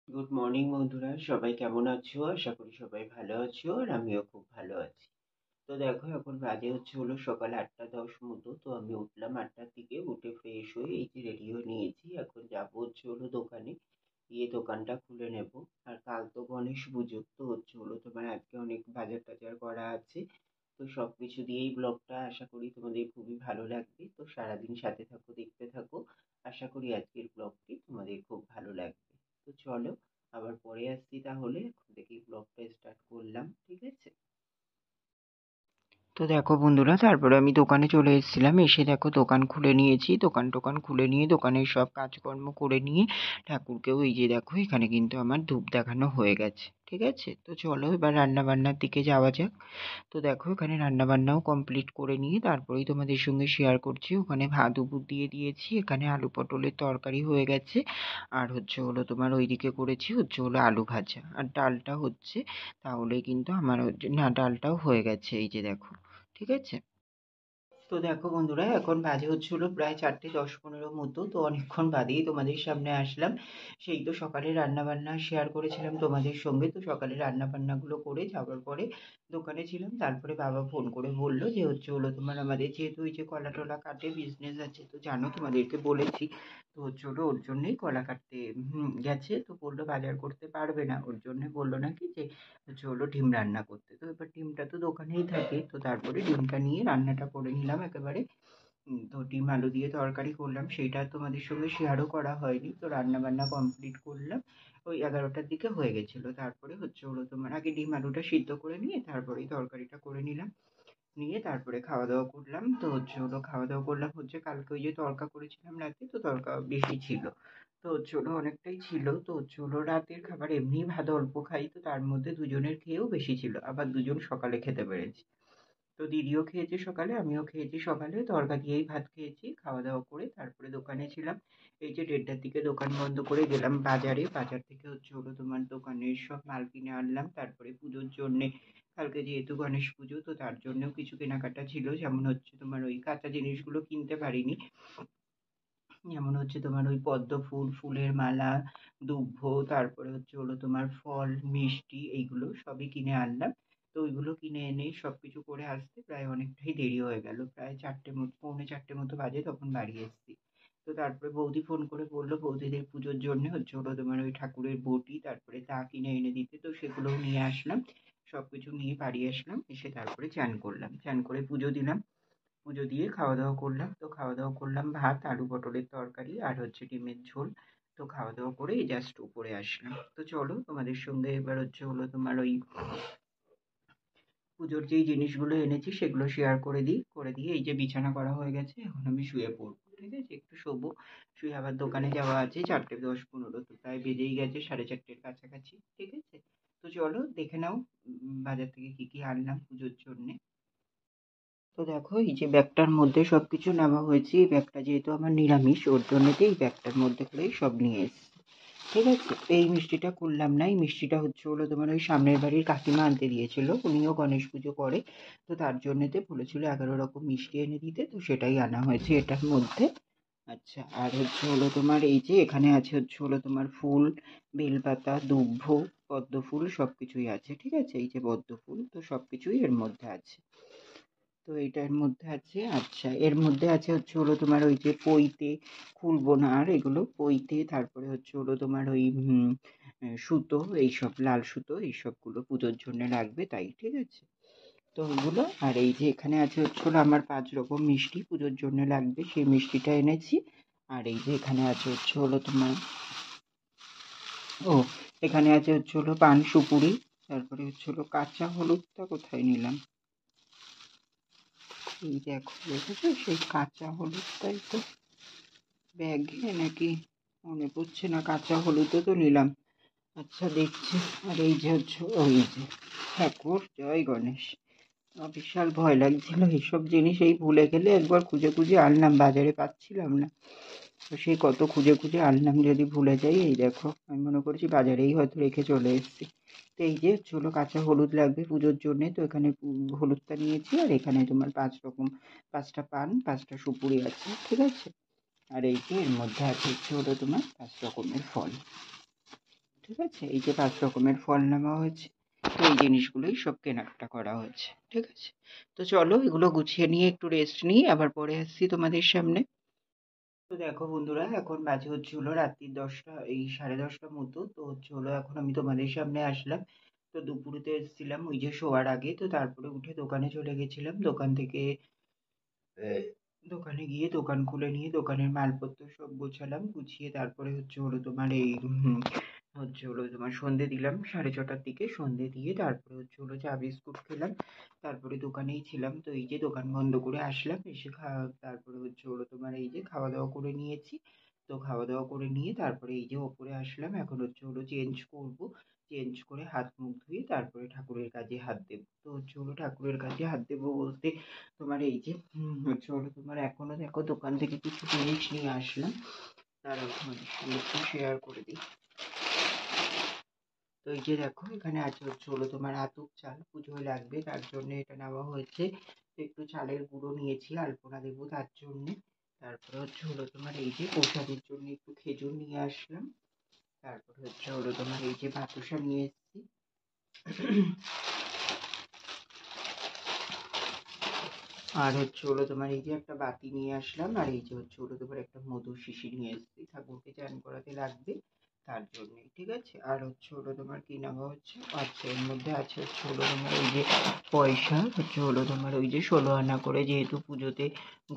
Good morning বন্ধুরা, সবাই কেমন আছো? আশা করি সবাই ভালো আছো আর আমিও খুব ভালো আছি। তো দেখো, এখন বাজে হলো সকাল 8:10 মতো। তো আমি উঠলাম 8টার দিকে, উঠে ফ্রেশ হয়ে এই যে রেডি হয়ে নিয়েছি। এখন যাবো দোকানে, গিয়ে দোকানটা খুলে নেব। আর কাল তো গণেশ পুজো, তো তোমার আজকে অনেক বাজার টাজার করা আছে। তো সব কিছু দিয়েই ব্লগটা আশা করি তোমাদের খুবই ভালো লাগবে। তো সারাদিন সাথে থাকো, দেখতে থাকো। আশা করি আজকের ব্লগটি তোমাদের খুব ভালো লাগবে। তো চলো, আবার পরে আসছি তাহলে। এখন থেকেই ব্লগটা স্টার্ট করলাম, ঠিক আছে? তো দেখো বন্ধুরা, তারপরে আমি দোকানে চলে এসেছিলাম। এসে দেখো দোকান খুলে নিয়েছি। দোকান খুলে নিয়ে দোকানের সব কাজকর্ম করে নিয়ে ঠাকুরকেও এই যে দেখো এখানে কিন্তু আমার ধূপ দেখানো হয়ে গেছে, ঠিক আছে? তো চলো এবার রান্না বান্নার দিকে যাওয়া যাক। তো দেখো এখানে রান্না বান্নাও কমপ্লিট করে নিয়ে তারপরেই তোমাদের সঙ্গে শেয়ার করছি। ওখানে ভাত উপর দিয়ে দিয়েছি, এখানে আলু পটলের তরকারি হয়ে গেছে। আর তোমার ওইদিকে করেছি আলু ভাজা, আর ডালটা হচ্ছে। তাহলে কিন্তু আমার না, ডালটাও হয়ে গেছে এই যে দেখো, ঠিক আছে? তো দেখো বন্ধুরা, এখন বাজে প্রায় 4:10-15 মতো। তো অনেকক্ষণ বাদেই তোমাদের সামনে আসলাম। সেই তো সকালে রান্না বান্না শেয়ার করেছিলাম তোমাদের সঙ্গে। তো সকালে রান্না বান্নাগুলো করে যাওয়ার পরে দোকানে ছিলাম। তারপরে বাবা ফোন করে বললো যে তোমার আমাদের যেহেতু ওই যে কলা টলা কাটে বিজনেস আছে, তো জানো তোমাদেরকে বলেছি। তো ওর জন্যই কলা কাটতে গেছে। তো বললো বাজার করতে পারবে না, ওর জন্য বললো নাকি যে ডিম রান্না করতে। তো এবার ডিমটা তো দোকানেই থাকে, তো তারপরে ডিমটা নিয়ে রান্নাটা করে নিলাম একেবারে। তো ডিম আলু দিয়ে তরকারি করলাম, সেইটা তোমাদের সঙ্গে শেয়ারও করা হয়নি। তো রান্না বান্না কমপ্লিট করলাম, ওই 11টার দিকে হয়ে গেছিলো। তারপরে তোমার আগে ডিম আলুটা সিদ্ধ করে নিয়ে তারপরেই তরকারিটা করে নিলাম। নিয়ে তারপরে খাওয়া দাওয়া করলাম। তো খাওয়া দাওয়া করলাম কালকে ওই যে তড়কা করেছিলাম রাতে, তো তড়কা বেশি ছিল। তো অনেকটাই ছিল। তো রাতের খাবার এমনিই ভাত অল্প খাই, তো তার মধ্যে দুজনের খেয়েও বেশি ছিল, আবার দুজন সকালে খেতে পেরেছি। তো দিদিও খেয়েছে সকালে, আমিও খেয়েছি সকালে, তড়কা দিয়েই ভাত খেয়েছি। খাওয়া দাওয়া করে তারপরে দোকানে ছিলাম। এই যে 1:30টার দিকে দোকান বন্ধ করে গেলাম বাজারে। বাজার থেকে তোমার দোকানের সব মাল কিনে আনলাম। তারপরে পুজোর জন্যে, কালকে যেহেতু গণেশ পুজো, তো তার জন্যও কিছু কেনাকাটা ছিল। যেমন তোমার ওই কাঁচা জিনিসগুলো কিনতে পারিনি। যেমন তোমার ওই পদ্ম ফুল, ফুলের মালা, দুব্ব, তারপরে তোমার ফল, মিষ্টি, এইগুলো সবই কিনে আনলাম। তো ওইগুলো কিনে এনে সবকিছু করে আসতে প্রায় অনেকটাই দেরি হয়ে গেল। প্রায় 4টে মতো, পৌনে 4টে মতো বাজে তখন বাড়ি এসেছি। তো তারপরে বৌদি ফোন করে বললো বৌদিদের পুজোর জন্য তোমার ওই ঠাকুরের বটি, তারপরে তা কিনে এনে দিতে। তো সেগুলোও নিয়ে আসলাম। সবকিছু নিয়ে বাড়ি আসলাম, এসে তারপরে চান করলাম, চান করে পুজো দিলাম। পুজো দিয়ে খাওয়া দাওয়া করলাম। তো খাওয়া দাওয়া করলাম ভাত, আলু পটলের তরকারি আর ডিমের ঝোল। তো খাওয়া দাওয়া করে এই জাস্ট উপরে আসলাম। তো চলো তোমাদের সঙ্গে এবার তোমার ওই পুজোর যেই জিনিসগুলো এনেছি সেগুলো শেয়ার করে দিই। করে দিয়ে এই যে বিছানা করা হয়ে গেছে, এখন আমি শুয়ে পড়বো, ঠিক আছে? একটু শোবো, শুয়ে আবার দোকানে যাওয়া আছে। 4:10-15, তো প্রায় বেজেই গেছে, 4:30-এর কাছাকাছি, ঠিক আছে? তো চলো দেখে নাও বাজার থেকে কি কি আনলাম পুজোর জন্যে। তো দেখো এই যে ব্যাগটার মধ্যে সবকিছু নেওয়া হয়েছে। এই ব্যাগটা যেহেতু আমার নিরামিষ, ওর জন্যতে এই ব্যাগটার মধ্যে করেই সব নিয়ে এসেছি, ঠিক আছে? এই মিষ্টিটা করলাম না, এই মিষ্টিটা তোমার ওই সামনের বাড়ির কাকিমা আনতে দিয়েছিল, উনিও গণেশ পুজো করে। তো তার জন্যতে বলেছিল 11 রকম মিষ্টি এনে দিতে, তো সেটাই আনা হয়েছে এটার মধ্যে। আচ্ছা, আর তোমার এই যে এখানে আছে তোমার ফুল, বেলপাতা, দুব্ব, পদ্ম ফুল সব কিছুই আছে, ঠিক আছে? এই যে পদ্ম ফুল, তো সব কিছুই এর মধ্যে আছে। তো এইটার মধ্যে আছে। আচ্ছা, এর মধ্যে আছে তোমার ওই যে পৈতে, খুলবো না আর এগুলো, পৈতে, তারপরে তোমার ওই সুতো, এইসব লাল সুতো, এইসবগুলো পুজোর জন্য লাগবে তাই, ঠিক আছে? তো ওইগুলো, আর এই যে এখানে আছে আমার 5 রকম মিষ্টি পুজোর জন্য লাগবে, সেই মিষ্টিটা এনেছি। আর এই যে এখানে আছে তোমার, ও, এখানে আছে পান সুপুরি, তারপরে কাঁচা হলুদটা কোথায় নিলাম, এই দেখো দেখেছো, সেই কাঁচা হলুদটাই তো ব্যাগে নাকি মনে পড়ছে না, কাঁচা হলুদও তো নিলাম। আচ্ছা দেখছি। আর এই যে ওই যে ঠাকুর, জয় গণেশ। বিশাল ভয় লাগছিল এইসব জিনিস, এই ভুলে গেলে একবার খুঁজে খুঁজে আনলাম, বাজারে পাচ্ছিলাম না। তো সেই কত খুঁজে খুঁজে আনলাম, যদি ভুলে যাই। এই দেখো, আমি মনে করছি বাজারেই হয়তো রেখে চলে এসেছি। তো এই যে কাঁচা হলুদ লাগবে পুজোর জন্যে, তো এখানে হলুদটা নিয়েছি। আর এখানে তোমার 5 রকম, 5টা পান, 5টা সুপুরি আছে, ঠিক আছে? আর এই যে এর মধ্যে আছে তোমার 5 রকমের ফল। ঠিক আছে, এই যে 5 রকমের ফল নেওয়া হয়েছে। তো এই জিনিসগুলোই সব কেনাকাটা করা হয়েছে, ঠিক আছে। তো চলো এগুলো গুছিয়ে নিয়ে একটু রেস্ট নিই, আবার পরে আসছি তোমাদের সামনে। তো দেখো বন্ধুরা, এখন বাজে হচ্ছে হলো রাত্রি 10টা, এই 10:30 মতো। তো হচ্ছে হলো এখন আমি তোমাদের সামনে আসলাম। তো দুপুরেতে এসেছিলাম ওই যে শোয়ার আগে, তো তারপরে উঠে দোকানে চলে গেছিলাম। দোকান থেকে দোকানে গিয়ে দোকান খুলে নিয়ে দোকানের মালপত্র সব গোছালাম, গুছিয়ে তারপরে হচ্ছে হলো তোমার এই হচ্ছে হলো তোমার সন্ধে দিলাম 6:30টার দিকে। সন্ধে দিয়ে তারপরে হচ্ছে হলো চা বিস্কুট খেলাম। তারপরে দোকানেই ছিলাম। তো এই যে দোকান বন্ধ করে আসলাম, এসে তারপরে হচ্ছে হলো তোমার এই যে খাওয়া দাওয়া করে নিয়েছি। তো খাওয়া দাওয়া করে নিয়ে তারপরে এই যে ওপরে আসলাম। এখন হচ্ছে হলো চেঞ্জ করব। চেঞ্জ করে হাত মুখ ধুয়ে তারপরে ঠাকুরের কাজে হাত দেবো। তো হচ্ছে হলো ঠাকুরের কাজে হাত দেবো বলতে তোমার এই যে হচ্ছে হলো তোমার এখনো দেখো দোকান থেকে কিছু জিনিস নিয়ে আসলাম। তারাও তোমাদের সঙ্গে একটু শেয়ার করে দিই। তো এই যে দেখো এখানে আছে হচ্ছে হলো তোমার আতপ চাল, পুজোয় লাগবে তার জন্য এটা নেওয়া হয়েছে। তো একটু চালের গুঁড়ো নিয়েছি আলপনা দেবো তার জন্য। তারপরে হচ্ছে হলো তোমার এই যে প্রসাদের জন্য একটু খেজুর নিয়ে আসলাম। তারপরে হচ্ছে হলো তোমার এই যে বাতাসা নিয়ে এসেছি। আর হচ্ছে হলো তোমার এই যে একটা বাতি নিয়ে আসলাম। আর এই যে হচ্ছে হলো তোমার একটা মধুর শিশি নিয়ে এসেছি, ঠাকুরকে চান করাতে লাগবে তার জন্যই, ঠিক আছে। আর হচ্ছে হলো তোমার কি নেওয়া হচ্ছে, আচ্ছা এর মধ্যে আছে হচ্ছে হলো তোমার এই যে পয়সা, হচ্ছে হলো তোমার ওই যে 16 আনা করে, যেহেতু পুজোতে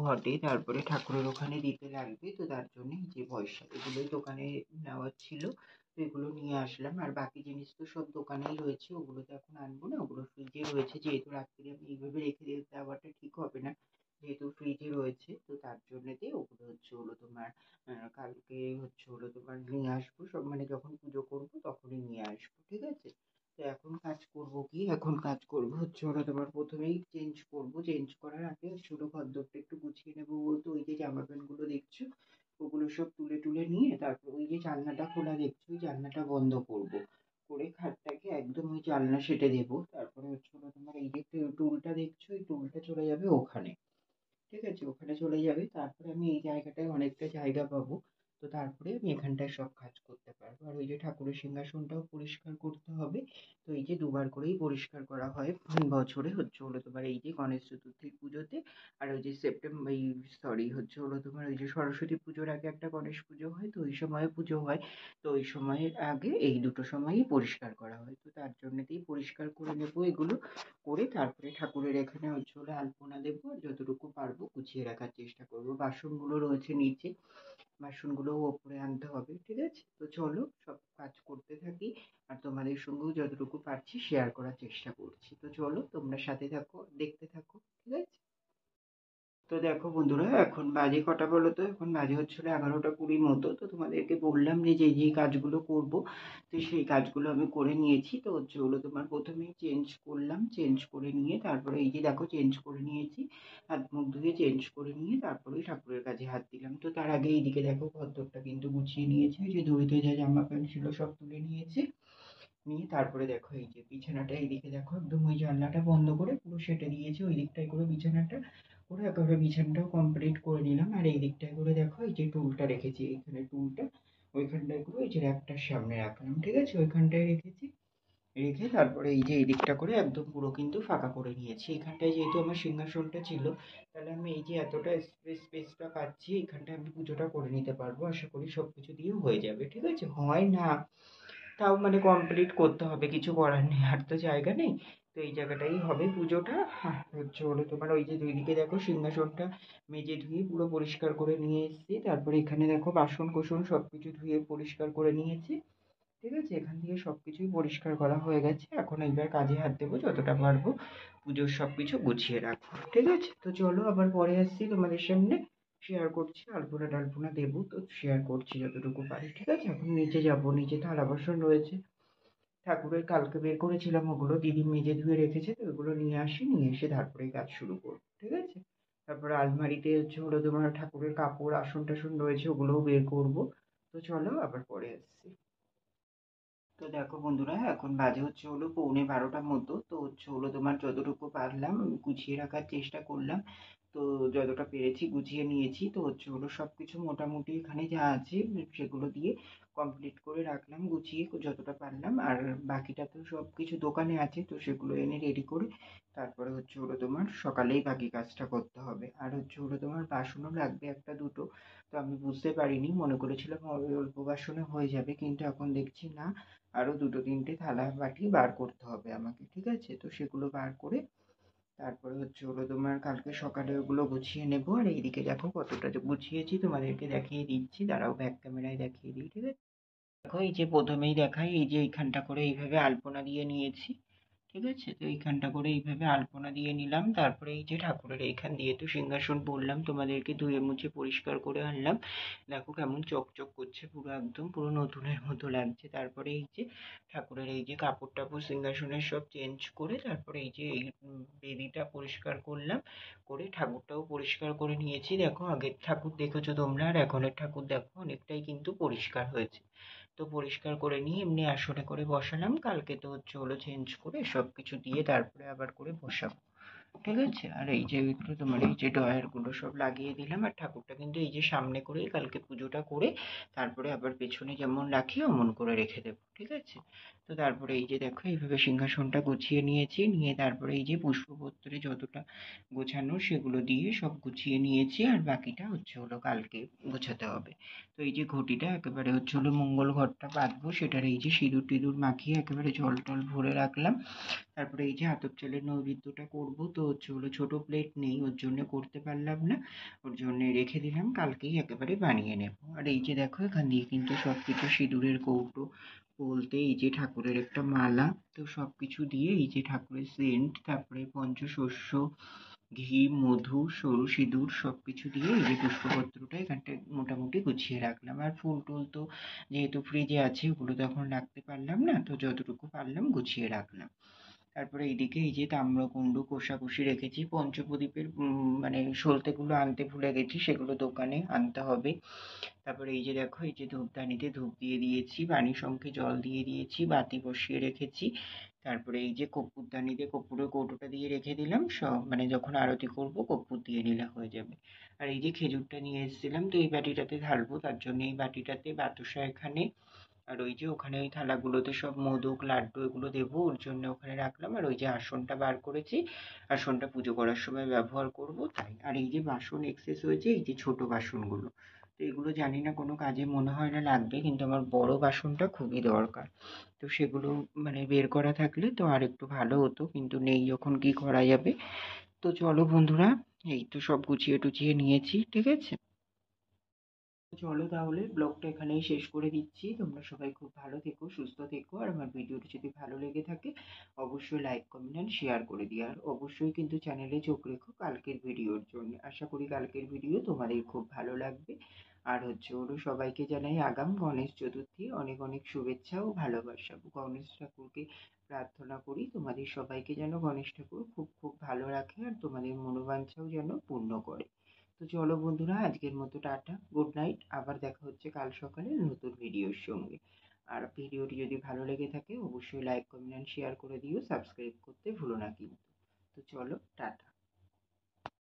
ঘটে তারপরে ঠাকুরের ওখানে দিতে লাগবে, তো তার জন্য এই যে পয়সা এগুলোই দোকানে নেওয়ার ছিল। তো এগুলো নিয়ে আসলাম। আর বাকি জিনিস তো সব দোকানেই রয়েছে, ওগুলো তো এখন আনবো না, ওগুলো ফ্রিজে রয়েছে। যেহেতু রাত্রে আমি এইভাবে রেখে দিতে যাওয়াটা ঠিক হবে না, যেহেতু ফ্রিজে রয়েছে, তো তার জন্যেতে ওগুলো হচ্ছে হলো তোমার কালকে হচ্ছে হলো তোমার নিয়ে আসবো সব, মানে যখন পুজো করবো তখনই নিয়ে আসবো, ঠিক আছে। তো এখন কাজ করবো কি, এখন কাজ করবো হচ্ছে হলো তোমার প্রথমেই চেঞ্জ করবো। চেঞ্জ করার আগে ছোট ঘরদোরটা একটু গুছিয়ে নেবো বলতে ওই যে জামা প্যান্ট গুলো দেখছো ওগুলো সব তুলে টুলে নিয়ে তারপর ওই যে জানলাটা খোলা দেখছো ওই জানলাটা বন্ধ করবো। করে খাটটাকে একদম ওই জানলা সেটে দেবো। তারপরে হচ্ছে হলো তোমার এই যে টুলটা দেখছো এই টুলটা চলে যাবে ওখানে, ঠিক আছে, ওখানে চলে যাবে। তারপরে আমি এই জায়গাটায় অনেকটা জায়গা পাবো। তো তারপরে আমি এখানটায় সব কাজ করতে পারবো। আর ওই যে ঠাকুরের সিংহাসনটাও পরিষ্কার করতে হবে। তো এই যে দুবার করেই পরিষ্কার করা হয় বছরে, হচ্ছে হলো তোমার এই যে গণেশ চতুর্থীর পুজোতে। আর ওই যে সেপ্টেম্বর, এই সরি হচ্ছে হলো তোমার ওই যে সরস্বতী পুজোর আগে একটা গণেশ পুজো হয়, তো ওই সময় পুজো হয়। তো ওই সময়ের আগে এই দুটো সময়ই পরিষ্কার করা হয়। তো তার জন্যতেই পরিষ্কার করে নেবো এগুলো। করে তারপরে ঠাকুরের এখানে হচ্ছে হলো আলপনা দেবো। আর যতটুকু পারবো গুছিয়ে রাখার চেষ্টা করবো। বাসনগুলো রয়েছে নিচে, বাসনগুলোও ওপরে আনতে হবে, ঠিক আছে। তো চলো সব কাজ করতে থাকি। আর তোমাদের সঙ্গেও যতটুকু পারছি শেয়ার করার চেষ্টা করছি। তো চলো তোমরা সাথে থাকো, দেখতে থাকো, ঠিক আছে। তো দেখো বন্ধুরা, এখন বাজে কটা বলো তো, এখন বাজে হচ্ছে 11টা 20 মতো। তো তোমাদেরকে বললাম যে যে যে কাজগুলো করব, তো সেই কাজগুলো আমি করে নিয়েছি। তো হচ্ছে হলো তোমার প্রথমেই চেঞ্জ করলাম, চেঞ্জ করে নিয়ে তারপরে এই যে দেখো চেঞ্জ করে নিয়েছি, হাত মুখ ধুয়ে চেঞ্জ করে নিয়ে তারপরে ঠাকুরের কাজে হাত দিলাম। তো তার আগে এইদিকে দেখো ঘরদোরটা কিন্তু গুছিয়ে নিয়েছি, ওই যে দড়িতে যা জামা প্যান্ট ছিল সব তুলে নিয়েছি। নিয়ে তারপরে দেখো এই যে বিছানাটা এইদিকে দেখো একদম ওই জানলাটা বন্ধ করে পুরো সেটে দিয়েছি ওই দিকটায় করে বিছানাটা। করে একেবারে বিছানাটাও কমপ্লিট করে নিলাম। আর এই দিকটায় করে দেখো এই যে টুলটা রেখেছি, এইখানে টুলটা ওইখানটায় করে ওই যে র্যাকটার সামনে রাখলাম, ঠিক আছে, ওইখানটায় রেখেছি। রেখে তারপরে এই যে এই দিকটা করে একদম পুরো কিন্তু ফাঁকা করে নিয়েছি। এখানটায় যেহেতু আমার সিংহাসনটা ছিল, তাহলে আমি এই যে এতটা স্পেসটা পাচ্ছি, এখানটায় আমি পুজোটা করে নিতে পারবো। আশা করি সব কিছু দিয়েও হয়ে যাবে, ঠিক আছে। হয় না, তাও মানে কমপ্লিট করতে হবে, কিছু করার নেই, আর তো জায়গা নেই। তো এই জায়গাটাই হবে পুজোটা। হচ্ছে হলো তোমার ওই যে দুই দিকে দেখো সিংহাসনটা মেজে ধুয়ে পুরো পরিষ্কার করে নিয়ে এসেছি। তারপরে এখানে দেখো বাসন কোসন সব কিছু ধুয়ে পরিষ্কার করে নিয়েছি, ঠিক আছে। এখান থেকে সব কিছুই পরিষ্কার করা হয়ে গেছে। এখন এইবার কাজে হাত দেবো যতটা পারবো, পুজোর সব কিছু গুছিয়ে রাখবো, ঠিক আছে। তো চলো আবার পরে আসছি তোমাদের সামনে, শেয়ার করছি। আলপনা টালপনা দেবো, তো শেয়ার করছি যতটুকু পারি, ঠিক আছে। এখন নিচে যাবো, নিচে থালা বাসন রয়েছে ঠাকুরের, কালকে বের করেছিলাম ওগুলো, দিদি মেজে ধুয়ে রেখেছে, তো ওগুলো নিয়ে আসি, নিয়ে এসে তারপরে কাজ শুরু করবো, ঠিক আছে। তারপরে আলমারিতে হচ্ছে হলো তোমার ঠাকুরের কাপড় আসন টাসন রয়েছে, ওগুলোও বের করবো। তো চলো আবার পরে আসছি। তো দেখো বন্ধুরা, এখন বাজে হচ্ছে হলো 11:45 মতো। তো হচ্ছে হলো তোমার যতটুকু পারলাম গুছিয়ে রাখার চেষ্টা করলাম। তো যতটা পেরেছি গুছিয়ে নিয়েছি। তো হচ্ছে হলো সবকিছু মোটামুটি এখানে যা আছে সেগুলো দিয়ে কমপ্লিট করে রাখলাম গুছিয়ে যতটা পারলাম। আর বাকিটা তো সবকিছু দোকানে আছে, তো সেগুলো এনে রেডি করে তারপরে হচ্ছে হলো তোমার সকালেই বাকি কাজটা করতে হবে। আর হচ্ছে হলো তোমার বাসনও লাগবে 1-2টো। তো আমি বুঝতে পারিনি, মনে করেছিলাম ওই অল্প বাসনে হয়ে যাবে, কিন্তু এখন দেখছি না, আরও 2-3টে থালা বাটি বার করতে হবে আমাকে, ঠিক আছে? তো সেগুলো বার করে তারপরে হচ্ছে হলো তোমার কালকে সকালে ওগুলো গুছিয়ে নেবো। আর এইদিকে দেখো কতটা যে গুছিয়েছি তোমাদেরকে দেখিয়ে দিচ্ছি, দাঁড়াও ব্যাক ক্যামেরায় দেখিয়ে দিই, ঠিক আছে? দেখো এই যে প্রথমেই দেখাই, এই যে এইখানটা করে এইভাবে আলপনা দিয়ে নিয়েছি, ঠিক আছে? তো এইখানটা করে এইভাবে আলপনা দিয়ে নিলাম। তারপরে এই যে ঠাকুরের এইখান দিয়ে তো সিংহাসন বললাম তোমাদেরকে ধুয়ে মুছে পরিষ্কার করে আনলাম। দেখো কেমন চকচক করছে, পুরো একদম পুরো নতুনের মতো লাগছে। তারপরে এই যে ঠাকুরের এই যে কাপড় টাপড় সিংহাসনের সব চেঞ্জ করে তারপরে এই যে এই বেদিটা পরিষ্কার করলাম, করে ঠাকুরটাও পরিষ্কার করে নিয়েছি। দেখো আগের ঠাকুর দেখেছো তোমরা, আর এখনের ঠাকুর দেখো অনেকটাই কিন্তু পরিষ্কার হয়েছে। তো পরিষ্কার করে নিয়ে এমনি আসনে করে বসালাম। কালকে তো হচ্ছে হলো চেঞ্জ করে সব কিছু দিয়ে তারপরে আবার করে বসাবো, ঠিক আছে? আর এই যে এগুলো তোমার এই যে ড্রয়ারগুলো সব লাগিয়ে দিলাম। আর ঠাকুরটা কিন্তু এই যে সামনে করেই কালকে পুজোটা করে তারপরে আবার পেছনে যেমন রাখি অমন করে রেখে দেবো, ঠিক আছে? তো তারপরে এই যে দেখো এইভাবে সিংহাসনটা গুছিয়ে নিয়েছি, নিয়ে তারপরে এই যে পুষ্পপত্রে যতটা গোছানো সেগুলো দিয়ে সব গুছিয়ে নিয়েছি। আর বাকিটা হচ্ছে হলো কালকে গোছাতে হবে। তো এই যে ঘটিটা একেবারে হচ্ছে হলো মঙ্গল ঘটটা পাতবো, সেটার এই যে সিঁদুর টিঁদুর মাখিয়ে একেবারে জল টল ভরে রাখলাম। তারপরে এই যে আতপ চালের নৈবেদ্যটা করবো, তো হচ্ছে হলো ছোটো প্লেট নেই, ওর জন্য করতে পারলাম না, ওর জন্য রেখে দিলাম, কালকেই একেবারে বানিয়ে নেব। আর এই যে দেখো এখান দিয়ে কিন্তু সব কিছু সিঁদুরের কৌটো বলতে এই যে ঠাকুরের একটা মালা, তো সব কিছু দিয়ে এই যে ঠাকুরের সেন্ট, তারপরে পঞ্চশস্য, ঘি, মধু, সরু সিঁদুর সব কিছু দিয়ে এই যে পুষ্পপত্রটা এখানটায় মোটামুটি গুছিয়ে রাখলাম। আর ফুল টুল তো যেহেতু ফ্রিজে আছে ওগুলো তো এখন রাখতে পারলাম না, তো যতটুকু পারলাম গুছিয়ে রাখলাম। তারপরে এইদিকে এই যে তাম্রকুণ্ড কোষাকুষি রেখেছি, পঞ্চপ্রদীপের মানে সলতেগুলো আনতে ভুলে গেছি, সেগুলো দোকানে আনতে হবে। তারপরে এই যে দেখো এই যে ধূপদানিতে ধূপ দিয়ে দিয়েছি, বাণী শঙ্খে জল দিয়ে দিয়েছি, বাতি বসিয়ে রেখেছি। তারপরে এই যে কর্পূরদানিতে কর্পূরের কৌটোটা দিয়ে রেখে দিলাম, সব মানে যখন আরতি করব কর্পূর দিয়ে নিলে হয়ে যাবে। আর এই যে খেজুরটা নিয়ে এসেছিলাম, তো এই বাটিটাতে ঢালবো, তার জন্য এই বাটিটাতে বাতাসা এখানে, আর ওই যে ওখানে ওই থালাগুলোতে সব মোদক লাড্ডু এগুলো দেবো, ওর জন্য ওখানে রাখলাম। আর ওই যে আসনটা বার করেছি, আসনটা পুজো করার সময় ব্যবহার করব তাই। আর এই যে বাসন এক্সেস হয়েছে, এই যে ছোট বাসনগুলো, তো এগুলো জানি না কোনো কাজে মনে হয় না লাগবে, কিন্তু আমার বড় বাসনটা খুবই দরকার। তো সেগুলো মানে বের করা থাকলে তো আর একটু ভালো হতো, কিন্তু নেই যখন কি করা যাবে। তো চলো বন্ধুরা, এই তো সব গুছিয়ে টুছিয়ে নিয়েছি, ঠিক আছে? চলো তাহলে ব্লগটা এখানেই শেষ করে দিচ্ছি। তোমরা সবাই খুব ভালো থেকো, সুস্থ থেকো। আর আমার ভিডিওটি যদি ভালো লেগে থাকে অবশ্যই লাইক কমেন্ট অ্যান্ড শেয়ার করে দিও। আর অবশ্যই কিন্তু চ্যানেলে চোখ রেখো কালকের ভিডিওর জন্য। আশা করি কালকের ভিডিও তোমাদের খুব ভালো লাগবে। আর হচ্ছে হলো সবাইকে জানাই আগাম গণেশ চতুর্থী অনেক অনেক শুভেচ্ছা ও ভালোবাসা। গণেশ ঠাকুরকে প্রার্থনা করি তোমাদের সবাইকে যেন গণেশ ঠাকুর খুব খুব ভালো রাখে আর তোমাদের মনোবাঞ্ছাও যেন পূর্ণ করে। তো চলো বন্ধুরা, আজকের মতো টাটা, গুড নাইট। আবার দেখা হচ্ছে কাল সকালে নতুন ভিডিওর সঙ্গে। আর ভিডিওটি যদি ভালো লেগে থাকে অবশ্যই লাইক কমেন্ট শেয়ার করে দিও, সাবস্ক্রাইব করতে ভুলো না কিন্তু। তো চলো টাটা।